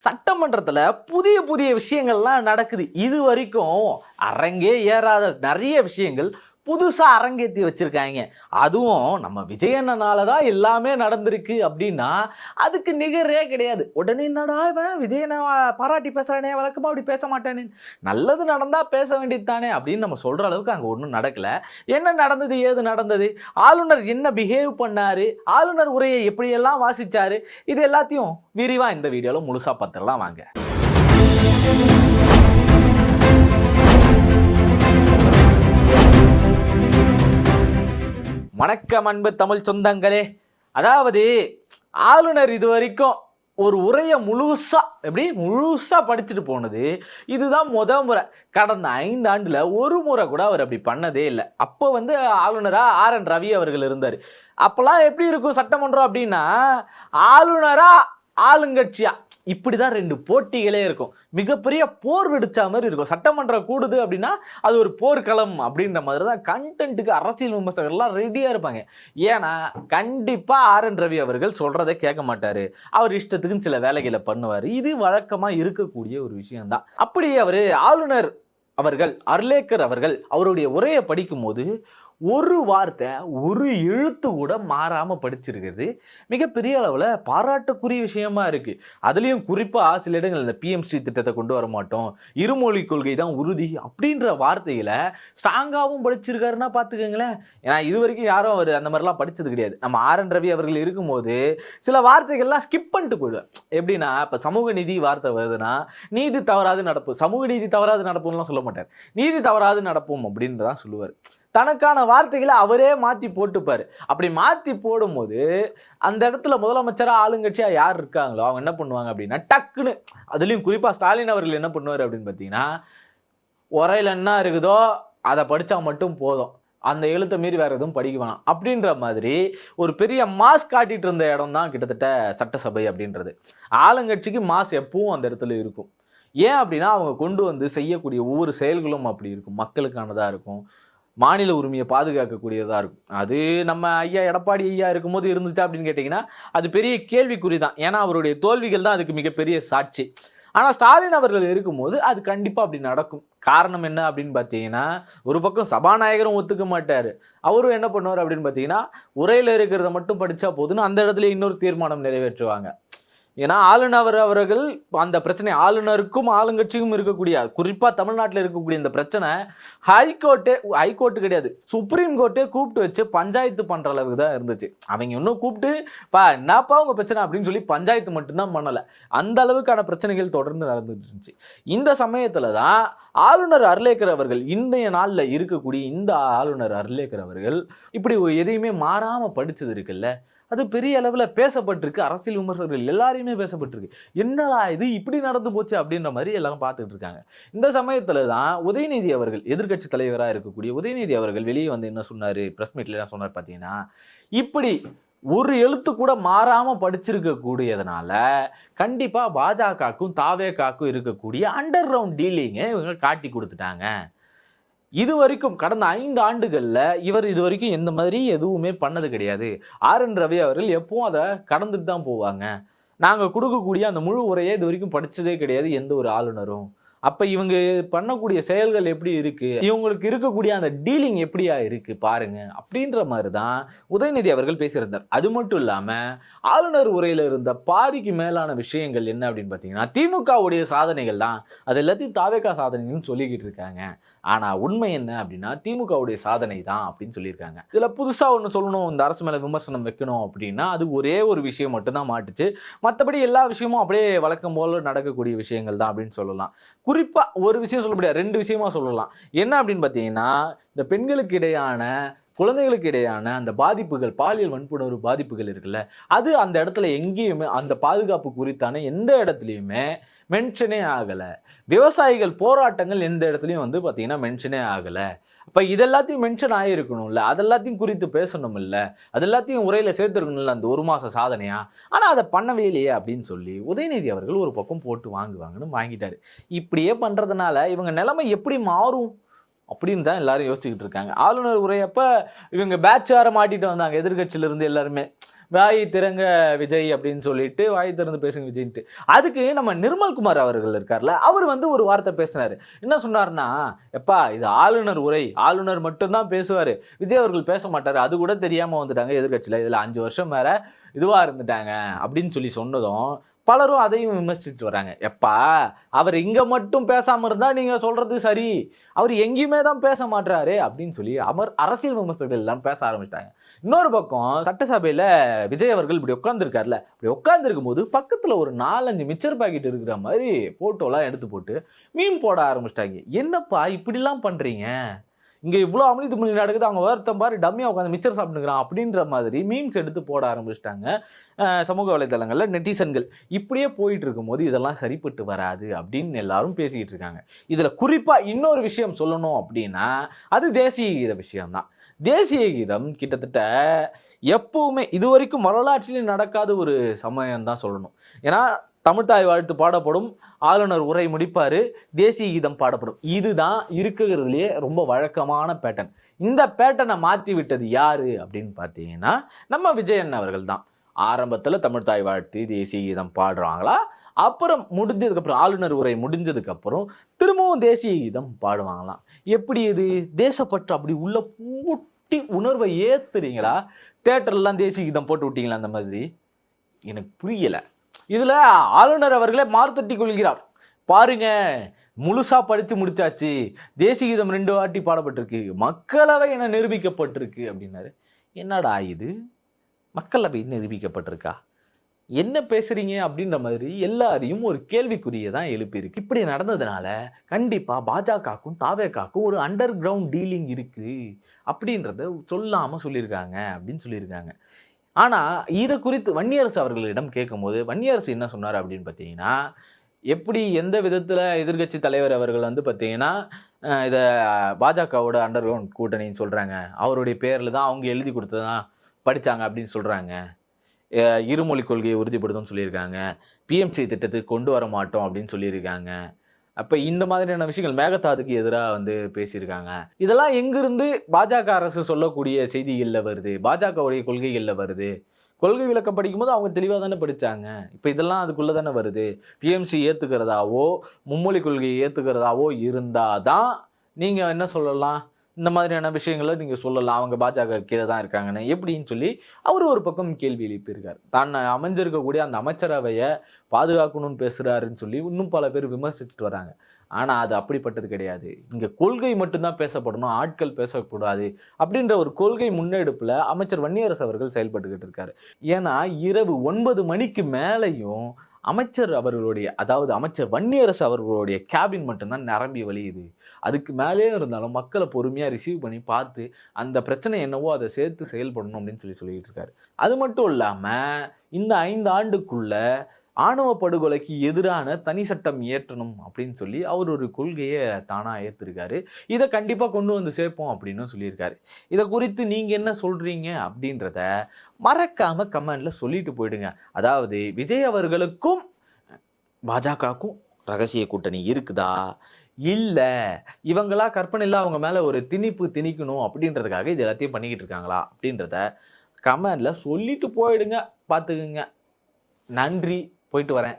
சட்டமன்றத்துல புதிய புதிய விஷயங்கள்லாம் நடக்குது. இது வரைக்கும் அரங்கே ஏறாத நிறைய விஷயங்கள் புதுசா அரங்கேத்தி வச்சிருக்காங்க. அதுவும் நம்ம விஜய் அண்ணனால தான் எல்லாமே நடந்திருக்கு அப்படின்னா, அதுக்கு நிகரே கிடையாது. உடனே என்னடா இவன் விஜய் அண்ணா பாராட்டி பேசுறானே, வழக்கமா அப்படி பேச மாட்டானே. நல்லது நடந்தா பேச வேண்டியது தானே அப்படின்னு நம்ம சொல்ற அளவுக்கு அங்க ஒண்ணும் நடக்கல. என்ன நடந்தது? ஏது நடந்தது? ஆளுநர் என்ன பிஹேவ் பண்ணாரு? ஆளுநர் உரையை எப்படியெல்லாம் வாசிச்சாரு? இது எல்லாத்தையும் விரிவா இந்த வீடியோல முழுசா பார்த்துடலாம் வாங்க. வணக்கம் அன்பு தமிழ் சொந்தங்களே. அதாவது ஆளுநர் இது வரைக்கும் ஒரு உரையை முழுசா படிச்சுட்டு போனது இதுதான் முறை. கடந்த 5 ஆண்டுல ஒரு முறை கூட அவர் அப்படி பண்ணதே இல்லை. அப்போ ஆளுநரா RN ரவி அவர்கள் இருந்தார். அப்பெல்லாம் எப்படி இருக்கும் சட்டமன்றம் அப்படின்னா, ஆளுநரா ஆளுங்கட்சியா இப்படிதான் 2 போட்டிகளே இருக்கும். மிகப்பெரிய போர் வெடிச்ச மாதிரி இருக்கும். சட்டமன்றம் கூடுது அப்படின்னா அது ஒரு போர்க்களம் அப்படின்ற மாதிரி தான் கண்டென்ட்டுக்கு அரசியல் விமர்சகர்கள்லாம் ரெடியா இருப்பாங்க. ஏன்னா கண்டிப்பா RN ரவி அவர்கள் சொல்றதை கேட்க மாட்டாரு. அவர் இஷ்டத்துக்குன்னு சில வேலைகளை பண்ணுவாரு. இது வழக்கமா இருக்கக்கூடிய ஒரு விஷயம்தான். அப்படி அவரு ஆளுநர் அவர்கள் அர்லேக்கர் அவர்கள் அவருடைய உரையை படிக்கும் போது ஒரு வார்த்தை ஒரு எழுத்து கூட மாறாம படிச்சிருக்கிறது மிகப்பெரிய அளவில் பாராட்டுக்குரிய விஷயமா இருக்கு. அதுலேயும் குறிப்பாக சில இடங்கள் இந்த PMC திட்டத்தை கொண்டு வர மாட்டோம், இருமொழி கொள்கை தான் உறுதி அப்படின்ற வார்த்தையில ஸ்ட்ராங்காகவும் படிச்சிருக்காருன்னா பார்த்துக்கோங்களேன். ஏன்னா இது வரைக்கும் யாரும் அவர் அந்த மாதிரிலாம் படிச்சது கிடையாது. நம்ம RN ரவி அவர்கள் இருக்கும்போது சில வார்த்தைகள்லாம் ஸ்கிப் பண்ணிட்டு போயிடுவேன். எப்படின்னா இப்போ சமூக நீதி வார்த்தை வருதுன்னா நீதி தவறாது நடப்பு, சமூக நீதி தவறாது நடப்பும்லாம் சொல்ல மாட்டார், நீதி தவறாது நடப்போம் அப்படின்றதான் சொல்லுவார். தனக்கான வார்த்தைகளை அவரே மாற்றி போட்டுப்பார். அப்படி மாற்றி போடும்போது அந்த இடத்துல முதலமைச்சரா ஆளுங்கட்சியாக யார் இருக்காங்களோ அவங்க என்ன பண்ணுவாங்க அப்படின்னா டக்குன்னு, அதுலேயும் குறிப்பாக ஸ்டாலின் அவர்கள் என்ன பண்ணுவார் அப்படின்னு பார்த்தீங்கன்னா, உரையில் என்ன இருக்குதோ அதை படித்தா மட்டும் போதும், அந்த எழுத்தை மீறி வேறு எதுவும் படிக்க வேணாம் அப்படின்ற மாதிரி ஒரு பெரிய மாஸ் காட்டிட்டு இருந்த இடம் தான் கிட்டத்தட்ட சட்டசபை அப்படின்றது. ஆளுங்கட்சிக்கு மாஸ் எப்பவும் அந்த இடத்துல இருக்கும். ஏன் அப்படின்னா அவங்க கொண்டு செய்யக்கூடிய ஒவ்வொரு செயல்களும் அப்படி இருக்கும், மக்களுக்கானதாக இருக்கும், மாநில உரிமையை பாதுகாக்கக்கூடியதாக இருக்கும். அது நம்ம ஐயா எடப்பாடி ஐயா இருக்கும்போது இருந்துச்சா அப்படின்னு கேட்டிங்கன்னா அது பெரிய கேள்விக்குறி தான். ஏன்னா அவருடைய தோல்விகள் தான் அதுக்கு மிகப்பெரிய சாட்சி. ஆனால் ஸ்டாலின் அவர்கள் இருக்கும்போது அது கண்டிப்பாக அப்படி நடக்கும். காரணம் என்ன அப்படின்னு பார்த்தீங்கன்னா, ஒரு பக்கம் சபாநாயகரும் ஒத்துக்க மாட்டார். அவரும் என்ன பண்ணுவார் அப்படின்னு பார்த்தீங்கன்னா, உரையில் இருக்கிறத மட்டும் படித்தா போதுன்னு அந்த இடத்துல இன்னொரு தீர்மானம் நிறைவேற்றுவாங்க. ஏன்னா ஆளுநர் அவர்கள் அந்த பிரச்சனை ஆளுநருக்கும் ஆளுங்கட்சிக்கும் இருக்கக்கூடிய, குறிப்பாக தமிழ்நாட்டில் இருக்கக்கூடிய இந்த பிரச்சனை ஹைகோர்ட்டு கிடையாது, சுப்ரீம் கோர்ட்டே கூப்பிட்டு வச்சு பஞ்சாயத்து பண்ணுற அளவுக்கு தான் இருந்துச்சு. அவங்க இன்னும் கூப்பிட்டு என்னப்பா உங்கள் பிரச்சனை அப்படின்னு சொல்லி பஞ்சாயத்து மட்டும்தான் பண்ணலை. அந்த அளவுக்கான பிரச்சனைகள் தொடர்ந்து நடந்துட்டு இருந்துச்சு. இந்த சமயத்தில் தான் ஆளுநர் அர்லேக்கர் அவர்கள், இன்றைய நாளில் இருக்கக்கூடிய இந்த ஆளுநர் அர்லேக்கர் அவர்கள் இப்படி எதையுமே மாறாமல் படித்தது இருக்குல்ல, அது பெரிய அளவில் பேசப்பட்டிருக்கு. அரசியல் விமர்சகர்கள் எல்லாரையுமே பேசப்பட்டிருக்கு. என்னடா இது இப்படி நடந்து போச்சு அப்படின்ற மாதிரி எல்லாரும் பார்த்துட்டு இருக்காங்க. இந்த சமயத்தில் தான் உதயநிதி அவர்கள், எதிர்க்கட்சி தலைவராக இருக்கக்கூடிய உதயநிதி அவர்கள் வெளியே என்ன சொன்னார், ப்ரெஸ் மீட்டில் என்ன சொன்னார் பார்த்தீங்கன்னா, இப்படி ஒரு எழுத்து கூட மாறாமல் படிச்சிருக்க கூடியதுனால கண்டிப்பாக பாஜகவுக்கும் தாவேகாவுக்கும் இருக்கக்கூடிய அண்டர் கிரவுண்ட் டீலிங்கை இவங்க காட்டி கொடுத்துட்டாங்க. இது வரைக்கும் கடந்த 5 ஆண்டுகளில் இவர் இது வரைக்கும் எந்த மாதிரி எதுவுமே பண்ணது கிடையாது. RN ரவி அவர்கள் எப்பவும் அதை கடந்துட்டு தான் போவாங்க. நாங்கள் கொடுக்கக்கூடிய அந்த முழு உரையை இது வரைக்கும் படித்ததே கிடையாது எந்த ஒரு ஆளுநரும். அப்போ இவங்க பண்ணக்கூடிய செயல்கள் எப்படி இருக்குது, இவங்களுக்கு இருக்கக்கூடிய அந்த டீலிங் எப்படியா இருக்குது பாருங்க அப்படின்ற மாதிரி தான் உதயநிதி அவர்கள் பேசியிருந்தார். அது மட்டும் இல்லாமல் ஆளுநர் உரையில் இருந்த பாதிக்கு மேலான விஷயங்கள் என்ன அப்படின்னு பார்த்தீங்கன்னா, திமுகவுடைய சாதனைகள் தான், அது எல்லாத்தையும் தாவேகா சாதனைகள்னு சொல்லிக்கிட்டு இருக்காங்க. ஆனால் உண்மை என்ன அப்படின்னா திமுகவுடைய சாதனை தான் அப்படின்னு சொல்லியிருக்காங்க. இதில் புதுசாக ஒன்று சொல்லணும், இந்த அரசு மேலே விமர்சனம் வைக்கணும் அப்படின்னா அது ஒரே ஒரு விஷயம் மட்டும்தான் மாட்டுச்சு. மற்றபடி எல்லா விஷயமும் அப்படியே வழக்கம் போல் நடக்கக்கூடிய விஷயங்கள் தான் அப்படின்னு சொல்லலாம். குறிப்பாக ஒரு விஷயம் சொல்ல முடியாது, 2 விஷயமா சொல்லலாம். என்ன அப்படின்னு பார்த்தீங்கன்னா, இந்த பெண்களுக்கு இடையான, குழந்தைகளுக்கு இடையான அந்த பாதிப்புகள், பாலியல் வன்புணர்வு பாதிப்புகள் இருக்குல்ல, அது அந்த இடத்துல எங்கேயுமே அந்த பாதுகாப்பு குறித்தான எந்த இடத்துலையுமே மென்ஷனே ஆகலை. விவசாயிகள் போராட்டங்கள் எந்த இடத்துலையும் பார்த்தீங்கன்னா மென்ஷனே ஆகலை. அப்போ இதெல்லாத்தையும் மென்ஷன் ஆகிருக்கணும்ல, அதெல்லாத்தையும் குறித்து பேசணும் இல்லை, அது எல்லாத்தையும் உரையில் சேர்த்துருக்கணும்ல அந்த 1 மாத சாதனையா. ஆனால் அதை பண்ணவே இல்லையே அப்படின்னு சொல்லி உதயநிதி அவர்கள் ஒரு பக்கம் போட்டு வாங்குவாங்கன்னு வாங்கிட்டாரு. இப்படியே பண்ணுறதுனால இவங்க நிலைமை எப்படி மாறும் அப்படின்னு தான் எல்லாரும் யோசிச்சுக்கிட்டு இருக்காங்க. ஆளுநர் உரையப்ப இவங்க பேட்ச் வேற மாட்டிட்டு வந்தாங்க எதிர்கட்சியிலிருந்து எல்லாருமே. வாய் திறங்க விஜய் அப்படின்னு சொல்லிட்டு வாய் திறந்து பேசுங்க விஜய்ன்ட்டு. அதுக்கு நம்ம நிர்மல்குமார் அவர்கள் இருக்கார்ல, அவர் வந்து ஒரு வார்த்தை பேசினாரு. என்ன சொன்னாருன்னா, எப்பா இது ஆளுநர் உரை, ஆளுநர் மட்டும்தான் பேசுவாரு, விஜய் அவர்கள் பேச மாட்டாரு, அது கூட தெரியாம வந்துட்டாங்க எதிர்கட்சியில, இதுல 5 வருஷம் வேற இதுவா இருந்துட்டாங்க அப்படின்னு சொல்லி சொன்னதும் பலரும் அதையும் விமர்சிச்சுட்டு வராங்க. எப்பா அவர் இங்க மட்டும் பேசாம இருந்தா நீங்க சொல்றது சரி, அவர் எங்கேயுமே தான் பேச மாட்டாரு அப்படின்னு சொல்லி அரசியல் விமர்சகர்கள் எல்லாம் பேச ஆரம்பிச்சிட்டாங்க. இன்னொரு பக்கம் சட்டசபையில விஜய் அவர்கள் இப்படி உட்கார்ந்துருக்காருல, இப்படி உட்கார்ந்துருக்கும் போது பக்கத்துல ஒரு 4-5 மிச்சர் பாக்கெட் இருக்கிற மாதிரி போட்டோலாம் எடுத்து போட்டு மீம் போட ஆரம்பிச்சிட்டாங்க. என்னப்பா இப்படிலாம் பண்றீங்க, இங்க இவ்வளோ அமளி துமளி நடக்குது, அவங்க ஒருத்தன் பாரு டம்மியா உட்காந்து மிச்சர் சாப்பிட்டுக்கிறான் அப்படின்ற மாதிரி மீம்ஸ் எடுத்து போட ஆரம்பிச்சிட்டாங்க சமூக வலைதளங்கள்ல நெட்டிசன்கள். இப்படியே போயிட்டு இருக்கும்போது இதெல்லாம் சரிப்பட்டு வராது அப்படின்னு எல்லாரும் பேசிக்கிட்டு இருக்காங்க. இதுல குறிப்பா இன்னொரு விஷயம் சொல்லணும் அப்படின்னா அது தேசிய கீத விஷயம் தான். தேசிய கீதம் கிட்டத்தட்ட எப்பவுமே இதுவரைக்கும் வரலாற்றிலே நடக்காத ஒரு சமயம் தான் சொல்லணும். ஏன்னா தமிழ்த்தாய் வாழ்த்து பாடப்படும், ஆளுநர் உரை முடிப்பாரு, தேசிய கீதம் பாடப்படும். இதுதான் இருக்கிறதுலேயே ரொம்ப வழக்கமான பேட்டர்ன். இந்த பேட்டர்னை மாற்றி விட்டது யாரு அப்படின்னு பார்த்தீங்கன்னா நம்ம விஜயன் அவர்கள் தான். ஆரம்பத்தில் தமிழ்த்தாய் வாழ்த்து தேசிய கீதம் பாடுறாங்களா, அப்புறம் முடிஞ்சதுக்கப்புறம் ஆளுநர் உரை முடிஞ்சதுக்கப்புறம் திரும்பவும் தேசிய கீதம் பாடுவாங்களாம். எப்படி இது தேசப்பற்று அப்படி உள்ள பூட்டி உணர்வை ஏத்துறீங்களா? தேட்டர்லாம் தேசிய கீதம் போட்டு விட்டீங்களா? அந்த மாதிரி எனக்கு புரியலை. இதுல ஆளுநர் அவர்களே மார்த்தட்டி கொள்கிறார். பாருங்க முழுசா படித்து முடிச்சாச்சு, தேசிய கீதம் 2 வாட்டி பாடப்பட்டிருக்கு, மக்களவை என நிரூபிக்கப்பட்டிருக்கு அப்படின்னாரு. என்னடா இது மக்களவை நிரூபிக்கப்பட்டிருக்கா, என்ன பேசுறீங்க அப்படின்ற மாதிரி எல்லாரையும் ஒரு கேள்விக்குறியை தான் எழுப்பியிருக்கு. இப்படி நடந்ததுனால கண்டிப்பா பாஜகவுக்கும் தாவேகாவுக்கும் ஒரு அண்டர் கிரவுண்ட் டீலிங் இருக்கு அப்படின்றத சொல்லாம சொல்லியிருக்காங்க அப்படின்னு சொல்லியிருக்காங்க. ஆனால் இதை குறித்து வன்னியரசு அவர்களிடம் கேட்கும்போது வன்னியரசு என்ன சொன்னார் அப்படின்னு பார்த்தீங்கன்னா, எப்படி எந்த விதத்தில் எதிர்கட்சி தலைவர் அவர்கள் வந்து பார்த்தீங்கன்னா இதை பாஜகவோட அண்டர் கிரவுண்ட் கூட்டணின்னு சொல்கிறாங்க, அவருடைய பேரில் தான் அவங்க எழுதி கொடுத்து தான் படித்தாங்க அப்படின்னு சொல்கிறாங்க, இருமொழி கொள்கையை உறுதிப்படுத்தும்னு சொல்லியிருக்காங்க, பிஎம்சி திட்டத்துக்கு கொண்டு வர மாட்டோம் அப்படின்னு சொல்லியிருக்காங்க. அப்போ இந்த மாதிரியான விஷயங்கள் மேகதாதுக்கு எதிராக வந்து பேசியிருக்காங்க. இதெல்லாம் எங்கிருந்து பாஜக அரசு சொல்லக்கூடிய செய்திகளில் வருது, பாஜகவுடைய கொள்கைகளில் வருது. கொள்கை விளக்கம் படிக்கும்போது அவங்க தெளிவாக தானே படித்தாங்க. இப்போ இதெல்லாம் அதுக்குள்ளே தானே வருது. பிஎம்சி ஏற்றுக்கிறதாவோ மும்மொழி கொள்கையை ஏற்றுக்கிறதாவோ இருந்தால் தான் நீங்கள் என்ன சொல்லலாம், இந்த மாதிரியான விஷயங்களை நீங்கள் சொல்லலாம், அவங்க பாஜக கீழே தான் இருக்காங்கன்னு எப்படின்னு சொல்லி அவர் ஒரு பக்கம் கேள்வி எழுப்பியிருக்கார். தான் அமைஞ்சிருக்கக்கூடிய அந்த அமைச்சரவையை பாதுகாக்கணும்னு பேசுகிறாருன்னு சொல்லி இன்னும் பல பேர் விமர்சிச்சுட்டு வராங்க. ஆனால் அது அப்படிப்பட்டது கிடையாது. இங்கே கொள்கை மட்டும்தான் பேசப்படணும், ஆட்கள் பேசக்கூடாது அப்படின்ற ஒரு கொள்கை முன்னெடுப்பில் அமைச்சர் வன்னியரசு அவர்கள் செயல்பட்டுக்கிட்டு இருக்காரு. ஏன்னா இரவு 9 மணிக்கு மேலேயும் அமைச்சர் அவர்களுடைய, அதாவது அமைச்சர் வன்னியரசு அவர்களுடைய கேபின் மட்டும்தான் நிரம்பி வழியுது. அதுக்கு மேலே இருந்தாலும் மக்களை பொறுமையாக ரிசீவ் பண்ணி பார்த்து அந்த பிரச்சனை என்னவோ அதை சேர்த்து செயல்படணும் அப்படின்னு சொல்லிட்டு இருக்காரு. அது மட்டும் இல்லாமல் இந்த 5 ஆண்டுக்குள்ள ஆணவ படுகொலைக்கு எதிரான தனி சட்டம் இயற்றணும் அப்படின்னு சொல்லி அவர் ஒரு கொள்கையை தானாக ஏற்றிருக்காரு. இதை கண்டிப்பாக கொண்டு வந்து சேர்ப்போம் அப்படின்னு சொல்லியிருக்காரு. இதை குறித்து நீங்கள் என்ன சொல்கிறீங்க அப்படின்றத மறக்காமல் கமெண்டில் சொல்லிட்டு போயிடுங்க. அதாவது விஜய் அவர்களுக்கும் பாஜகவுக்கும் ரகசிய கூட்டணி இருக்குதா, இல்லை இவங்களா கற்பனையில் அவங்க மேலே ஒரு திணிக்கணும் அப்படின்றதுக்காக இது எல்லாத்தையும் பண்ணிக்கிட்டு இருக்காங்களா அப்படின்றத கமெண்டில் சொல்லிட்டு போயிடுங்க. பார்த்துக்குங்க. நன்றி, போயிட்டு வரேன்.